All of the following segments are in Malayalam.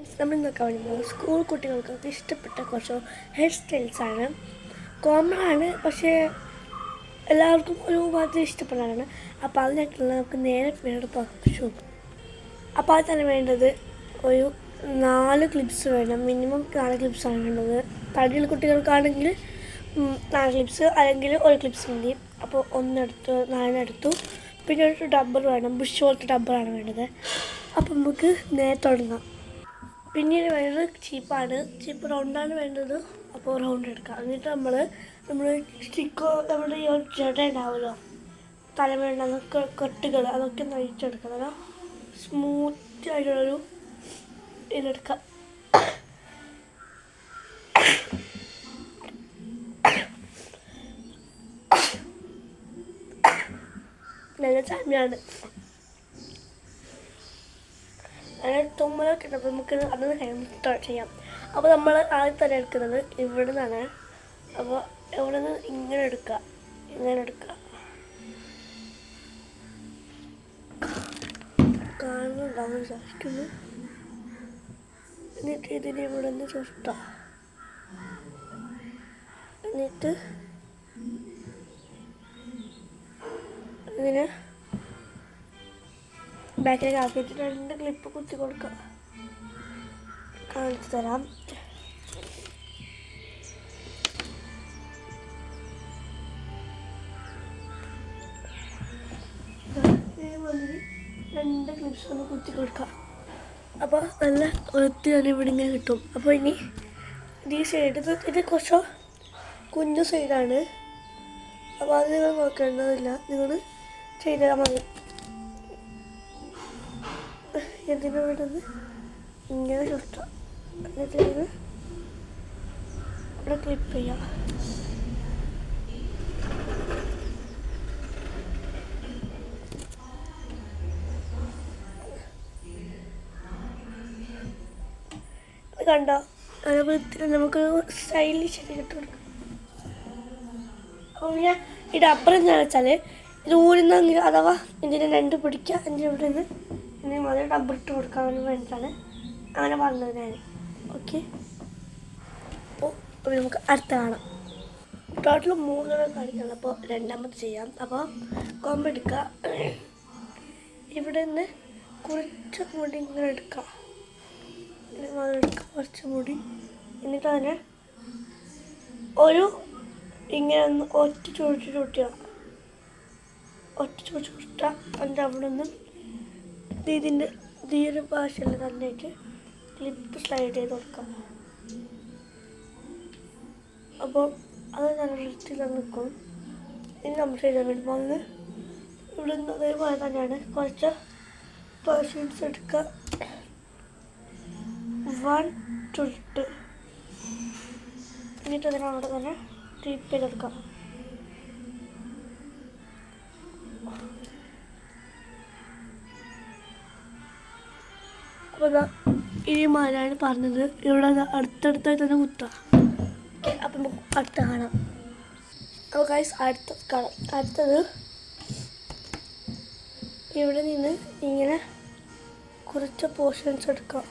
നമ്മൾ നോക്കാൻ വരുമ്പോൾ സ്കൂൾ കുട്ടികൾക്കൊക്കെ ഇഷ്ടപ്പെട്ട കുറച്ച് ഹെയർ സ്റ്റൈൽസാണ്. കോമൺ ആണ്, പക്ഷേ എല്ലാവർക്കും ഒരു മാതിരി ഇഷ്ടപ്പെടാനാണ്. അപ്പോൾ അതിനായിട്ടുള്ള നമുക്ക് നേരെ വേണ്ട പറിച്ചു. അപ്പോൾ അത് തന്നെ വേണ്ടത് ഒരു 4 ക്ലിപ്സ് വേണം. മിനിമം 4 ക്ലിപ്സാണ് വേണ്ടത്. തടിയുള്ള കുട്ടികൾക്കാണെങ്കിൽ 4 ക്ലിപ്സ് അല്ലെങ്കിൽ ഒരു ക്ലിപ്സ് മതി. അപ്പോൾ 4 എടുത്തു. പിന്നെ ഒരു ഡബ്ബർ വേണം, ബുഷ് പോലത്തെ ഡബ്ബറാണ് വേണ്ടത്. അപ്പോൾ നമുക്ക് നേരെ തുടങ്ങാം. പിന്നീട് വേണ്ടത് ചീപ്പാണ്. ചീപ്പ് റൗണ്ടാണ് വേണ്ടത്. അപ്പോൾ റൗണ്ട് എടുക്കാം. എന്നിട്ട് നമ്മൾ സ്റ്റിക്കോ നമ്മുടെ ഈ ഒരു ജട ഉണ്ടാവുമല്ലോ, തലവേണ്ട കെട്ടുകൾ, അതൊക്കെ നയിച്ചെടുക്കണം. സ്മൂത്ത് ആയിട്ടുള്ളൊരു ഇതെടുക്കാം. നല്ല ചാമ്യാണ്. അങ്ങനെ തുമ്മലൊക്കെ ഉണ്ട്. അപ്പോൾ നമുക്ക് അതൊന്ന് ചെയ്യാം. അപ്പോൾ നമ്മൾ ആദ്യം തന്നെ എടുക്കുന്നത് ഇവിടെ നിന്നാണ്. അപ്പോൾ ഇവിടെ നിന്ന് ഇങ്ങനെ എടുക്കുക, കാണുന്നുണ്ടാവും വിചാരിക്കുന്നു. എന്നിട്ട് ഇതിനെ ഇവിടെ നിന്ന് ചുരുട്ടാം. എന്നിട്ട് ഇതിന് ബാക്കിലേക്ക് ആക്കിയിട്ട് 2 ക്ലിപ്പ് കുത്തി കൊടുക്കുക. കാണിച്ചു തരാം. ഇതേമാതിരി 2 ക്ലിപ്സ് ഒന്ന് കുത്തി കൊടുക്കുക. അപ്പോൾ നല്ല വൃത്തി തന്നെ ഇവിടെ ഇങ്ങനെ കിട്ടും. അപ്പോൾ ഇനി ഈ സൈഡ് ഇത് കുറച്ച് കുഞ്ഞു സൈഡാണ്. അപ്പോൾ അത് നിങ്ങൾ നോക്കേണ്ടതില്ല, നിങ്ങൾ ചെയ്താൽ മതി. ഇതിന് വേണ്ടത് ഇങ്ങനെ ചുരുട്ടാം. എന്നിട്ട് ഇത് ഇവിടെ ക്ലിപ്പ് ചെയ്യാം. കണ്ടോ, അതേപോലെ നമുക്ക് സ്റ്റൈലിഷ് ആയിട്ട് കിട്ടും. അപ്പോൾ ഞാൻ ഈ ഡബ്ബർ എന്താണെന്ന് വെച്ചാൽ ഇത് ഊരുന്നെങ്കിൽ അഥവാ ഇതിനെ 2 പിടിക്കുക, അതിൻ്റെ ഇവിടെ നിന്ന് ഇനി മുതൽ ഡബ്ബർ ഇട്ട് കൊടുക്കാൻ വേണ്ടിയിട്ടാണ് അങ്ങനെ പറഞ്ഞത് ഞാൻ. ഓക്കെ, അപ്പോൾ നമുക്ക് അടുത്ത കാണാം. ടോട്ടൽ 3 കാണിക്കണം. അപ്പോൾ രണ്ടാമത് ചെയ്യാം. അപ്പോൾ കൊമ്പ് എടുക്കുക. ഇവിടെ നിന്ന് കുറച്ച് മുടി ഇങ്ങനെ എടുക്കുക, കുറച്ച് മുടി. എന്നിട്ട് അതിനെ ഒരു ഇങ്ങനെ ഒന്ന് ഒറ്റ ചുരുട്ടുക. അതിൻ്റെ അവിടെ നിന്നും ഇതിൻ്റെ ഒരു ഭാഷയിൽ നന്നായിട്ട് ക്ലിപ്പ് സ്ലൈഡ് ചെയ്ത് കൊടുക്കാം. അപ്പോൾ അത് നല്ല വൃത്തിയിൽ നിൽക്കും. ഇനി നമ്മൾ ചെയ്താൽ വേണ്ടി വന്ന് ഇവിടെ നിന്ന് അതേപോലെ തന്നെയാണ്. കുറച്ച് പേഴ്സൺസ് എടുക്കുക. 1 ചുരുട്ട്. എന്നിട്ട് അതിനവിടെ തന്നെ ക്ലിപ്പ് ചെയ്തെടുക്കാം. അപ്പോൾ ഈ മാരാണ് പറഞ്ഞത്. ഇവിടെ അടുത്തടുത്തായി തന്നെ കുത്താം. ഓക്കെ, അപ്പം നമുക്ക് അടുത്ത കാണാം. അപ്പോൾ ഗൈസ് അടുത്തത് ഇവിടെ നിന്ന് ഇങ്ങനെ കുറച്ച് പോർഷൻസ് എടുക്കാം.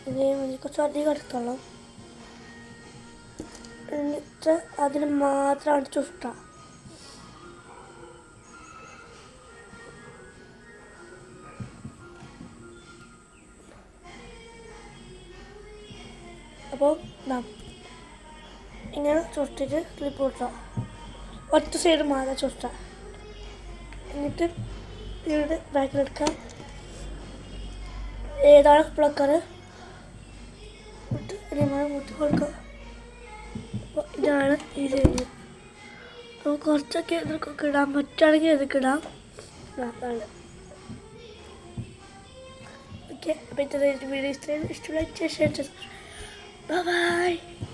ഇതേമാതിരി കുറച്ച് അധികം എടുത്തോളാം. എന്നിട്ട് അതിന് മാത്രമാണ് ചുരുട്ടാം. അപ്പോൾ ഇങ്ങനെ ചുരുട്ടിട്ട് ക്ലിപ്പ് കൊടുക്കാം. ഒറ്റ സൈഡ് മാത്രം ചുരുട്ടാം. എന്നിട്ട് ഇവിടെ ബാക്കിലെടുക്കാം. ഏതാണ് പ്ലക്കറ് ഇട്ട് ഇതേമാതിരി കൂട്ടി കൊടുക്കാം. അപ്പോൾ ഇതാണ് ഈ സൈഡ്. അപ്പോൾ കുറച്ചൊക്കെ ഇതൊക്കെ ഇടാൻ പറ്റുകയാണെങ്കിൽ ഇതൊക്കെ ഇടാം. അതാണ് ഓക്കെ. അപ്പോൾ ഇത്രയും വീഡിയോ ഇഷ്ടമായി ഷെയർ ചെയ്തു. Bye bye.